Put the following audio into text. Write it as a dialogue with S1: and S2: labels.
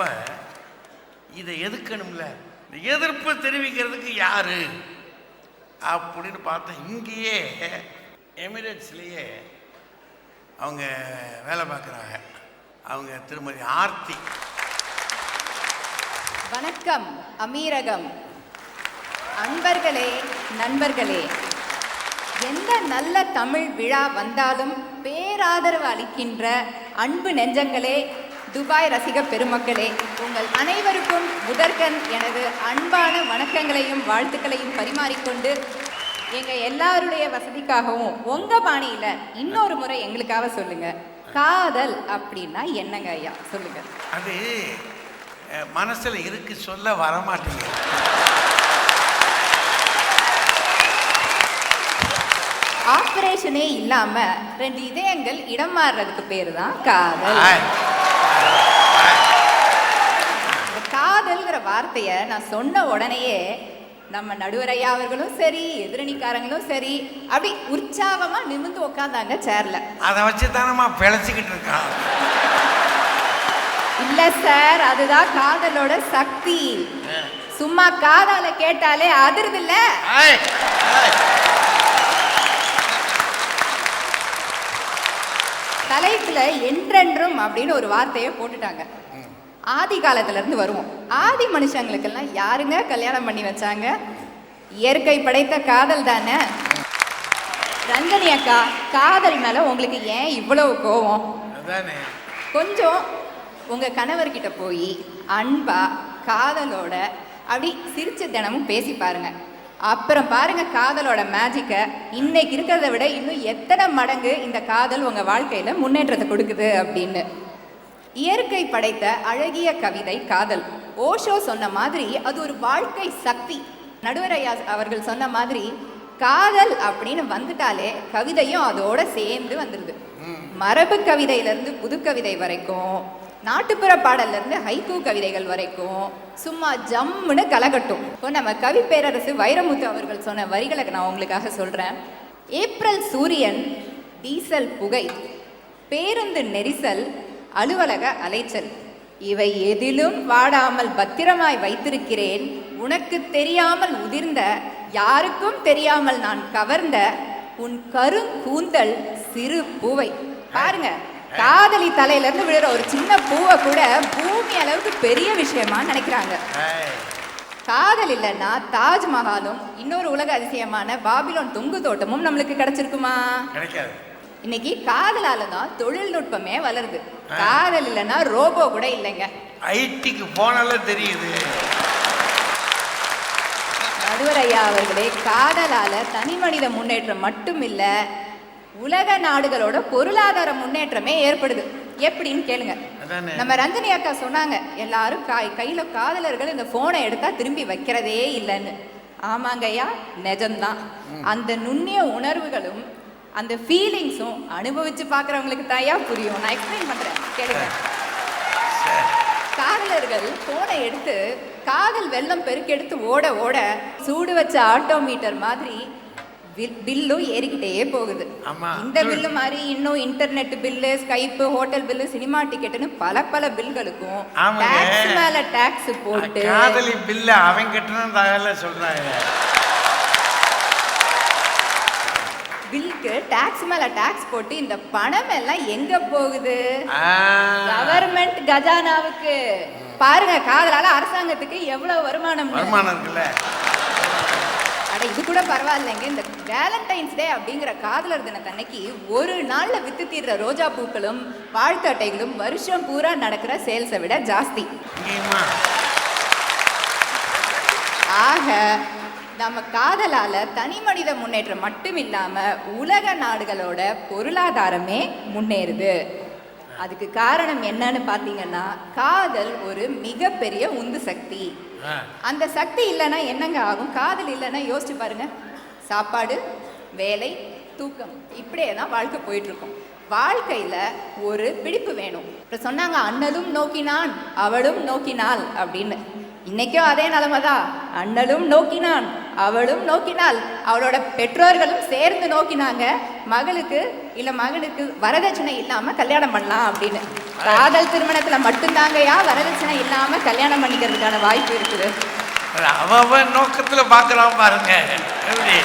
S1: அப்போ இதை எதுக்கணும்ல, எதிர்ப்பு தெரிவிக்கிறதுக்கு யாரு அப்படின்னு பார்த்தா இங்கேயே எமிரேட்ஸ்லேயே அவங்க வேலை பார்க்குறாங்க. அவங்க திருமதி ஆர்த்தி.
S2: வணக்கம் அமீரகம். அன்பர்களே, நண்பர்களே, எந்த நல்ல தமிழ் விழா வந்தாலும் பேராதரவு அளிக்கின்ற அன்பு நெஞ்சங்களே, துபாய் ரசிக பெருமக்களே, உங்கள் அனைவருக்கும் முதற்கண் எனது அன்பான வணக்கங்களையும் வாழ்த்துக்களையும் பரிமாறிக்கொண்டு எங்கள் எல்லாருடைய வசதிக்காகவும் உங்கள் பாணியில் இன்னொரு முறை எங்களுக்காக சொல்லுங்க, காதல் அப்படின்னா என்னங்க ஐயா? சொல்லுங்க.
S1: அது மனசில் இருக்கு, சொல்ல வரமாட்டேங்க.
S2: ஆப்ரேஷனே இல்லாம 2 இதயங்கள் இடம் மாறுறதுக்கு பேரு தான் காதல். காதல்ங்கிற வார்த்தைய நான் சொன்ன உடனேயே நம்ம நடுவர் ஐயா அவர்களும் சரி, எதிரணிக்காரங்களும் சரி, அப்படி உற்சாகமா நிமிர்ந்து உட்காந்தாங்க சேர்ல.
S1: அதை வச்சு தானமா பிழைச்சிக்கிட்டு இருக்கான்.
S2: இல்ல சார், அதுதான் காதலோட சக்தி. சும்மா காதால கேட்டாலே அதிர்து இல்ல. தலைப்புல என்றென்றும் அப்படின்னு ஒரு வார்த்தையை போட்டுட்டாங்க. ஆதி காலத்துல இருந்து வருவோம். ஆதி மனுஷங்களுக்கெல்லாம் யாருங்க கல்யாணம் பண்ணி வச்சாங்க? இயற்கை படைத்த காதல் தானே. ரஞ்சனி அக்கா, காதல் மேல உங்களுக்கு ஏன் இவ்வளவு கோவம்? கொஞ்சம் உங்க கணவர்கிட்ட போய் அன்பா காதலோட அப்படி சிரிச்ச தினமும் பேசி பாருங்க. அப்புறம் பாருங்க காதலோட மேஜிக்க. இன்னைக்கு இருக்கிறத விட இன்னும் எத்தனை மடங்கு இந்த காதல் உங்க வாழ்க்கையில முன்னேற்றத்தை கொடுக்குது அப்படின்னு. இயற்கை படைத்த அழகிய கவிதை காதல். ஓஷோ சொன்ன மாதிரி அது ஒரு வாழ்க்கை சக்தி. நடுவர் ஐயா அவர்கள் சொன்ன மாதிரி காதல் அப்படின்னு வந்துட்டாலே கவிதையும் அதோட சேர்ந்து வந்துடுது. மரபு கவிதையிலிருந்து புது கவிதை வரைக்கும், நாட்டுப்புற பாடல்ல இருந்து ஹைக்கூ கவிதைகள் வரைக்கும் சும்மா ஜம்முன்னு கலகட்டும். இப்போ நம்ம கவி பேரரசு வைரமுத்து அவர்கள் சொன்ன வரிகளை நான் உங்களுக்காக சொல்றேன். ஏப்ரல் சூரியன், டீசல் புகை, பேருந்து நெரிசல், அலுவலக அலைச்சல், இவை எதிலும் வாடாமல் பத்திரமாய் வைத்திருக்கிறேன். உனக்கு தெரியாமல் உதிர்ந்த, யாருக்கும் தெரியாமல் நான் கவர்ந்த உன் கருங்கூந்தல் சிறு பூவை. பாருங்க, காதலி தலையில இருந்து விழுற ஒரு சின்ன பூவை கூட பூமி அளவுக்கு பெரிய விஷயமா நினைக்கிறாங்க. காதல் இல்லைன்னா தாஜ்மஹாலும் இன்னொரு உலக அதிசயமான பாபிலோன் தொங்கு தோட்டமும் நம்மளுக்கு கிடைச்சிருக்குமா? கிடைக்காது. இன்னைக்கு காதலால தான் தொழில்நுட்பமே வளருது. காதல் இல்லைன்னா ரோபோ கூட இல்லைங்க.
S1: ஐடிக்கு போனாலும் தெரியுது.
S2: நடுவர் ஐயா அவர்களே, காதலால தனி மனித முன்னேற்றம் மட்டும் இல்ல, உலக நாடுகளோட பொருளாதார முன்னேற்றமே ஏற்படுது. எப்படின்னு கேளுங்க. நம்ம ரஞ்சனி அக்கா சொன்னாங்க, எல்லாரும் கையில காதலர்கள் இந்த போனை எடுத்தா திரும்பி வைக்கிறதே இல்லைன்னு. ஆமாங்க ஐயா, நிஜம்தான். அந்த நுண்ணிய உணர்வுகளும் அந்த ஃபீலிங்ஸும் அனுபவிச்சு பார்க்குறவங்களுக்கு தாயா புரியும். நான் எக்ஸ்பிளைன் பண்ணுறேன், கேளுங்க. காதலர்கள் போனை எடுத்து காதல் வெள்ளம் பெருக்கெடுத்து ஓட ஓட சூடு வச்ச ஆட்டோமீட்டர் மாதிரி பில்லும் ஏறிக்கிட்டே போகுது. இந்த பில்லு மாதிரி இன்னும் internet bill, Skype, hotel bill, cinema டிக்கெட்டுன்னு பல பல பில்களுக்கும் டாக்ஸ் மேல டாக்ஸ் போட்டு
S1: காதலி பில்ல அவன் கட்டணும்னு சொல்றாங்க.
S2: பில்க்கு டாக்ஸ் மேல டாக்ஸ் போட்டு இந்த பணம் எல்லாம் எங்க போகுது? கவர்மெண்ட் கஜானாவுக்கு. பாருங்க, காதலால அரசாங்கத்துக்கு எவ்வளவு வருமானம்
S1: இருக்குல்ல.
S2: அட, இது கூட பரவாயில்லைங்க. இந்த வேலண்டைன்ஸ் டே அப்படிங்கிற காதலர் தினத்தன்னைக்கு ஒரு நாள்ல வித்து தீர்ற ரோஜா பூக்களும் வாழ்த்து அட்டைகளும் வருஷம் பூரா நடக்கிற சேல்ஸை விட ஜாஸ்தி. ஆக நம்ம காதலால தனி மனித முன்னேற்றம் மட்டும் இல்லாம உலக நாடுகளோட பொருளாதாரமே முன்னேறுது. அதுக்கு காரணம் என்னன்னு பாத்தீங்கன்னா, காதல் ஒரு மிகப்பெரிய உந்து சக்தி. அந்த சக்தி இல்லைன்னா என்னங்க ஆகும்? காதல் இல்லைன்னா யோசிச்சு பாருங்க. சாப்பாடு, வேலை, தூக்கம், இப்படியே தான் வாழ்க்கை போயிட்டு இருக்கும். வாழ்க்கையில ஒரு பிடிப்பு வேணும். இப்ப சொன்னாங்க, அண்ணலும் நோக்கினான் அவளும் நோக்கினாள் அப்படின்னு. இன்னைக்கும் அதே நிலைமைதான். அண்ணலும் நோக்கினான் அவளும் நோக்கினாள், அவளோட பெற்றோர்களும் சேர்ந்து நோக்கினாங்க. மகளுக்கு இல்ல மகனுக்கு வரதட்சணை இல்லாம கல்யாணம் பண்ணலாம் அப்படின்னு. காதல் திருமணத்துல மட்டும்தாங்கயா வரதட்சணை இல்லாம கல்யாணம் பண்ணிக்கிறதுக்கான வாய்ப்பு இருக்குது.
S1: அவன் நோக்கத்துல பாக்குறான் பாருங்க எப்படி